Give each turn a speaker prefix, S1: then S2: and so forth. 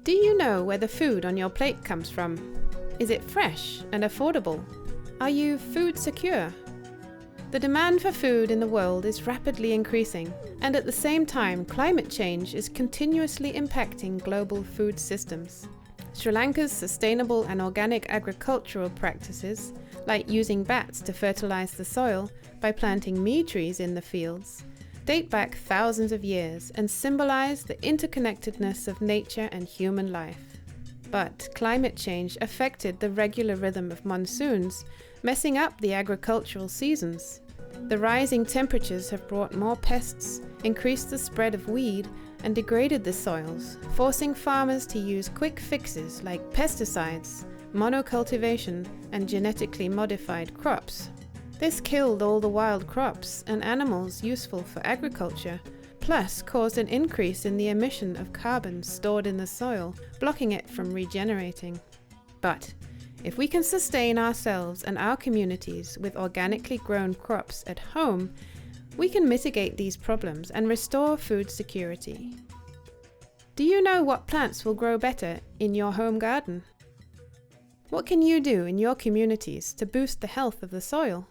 S1: Do you know where the food on your plate comes from? Is it fresh and affordable? Are you food secure? The demand for food in the world is rapidly increasing, and at the same time, climate change is continuously impacting global food systems. Sri Lanka's sustainable and organic agricultural practices, like using bats to fertilize the soil by planting mee trees in the fields, date back thousands of years and symbolize the interconnectedness of nature and human life. But climate change affected the regular rhythm of monsoons, messing up the agricultural seasons. The rising temperatures have brought more pests, increased the spread of weed, and degraded the soils, forcing farmers to use quick fixes like pesticides, monocultivation, and genetically modified crops. This killed all the wild crops and animals useful for agriculture, plus caused an increase in the emission of carbon stored in the soil, blocking it from regenerating. But if we can sustain ourselves and our communities with organically grown crops at home, we can mitigate these problems and restore food security. Do you know what plants will grow better in your home garden? What can you do in your communities to boost the health of the soil?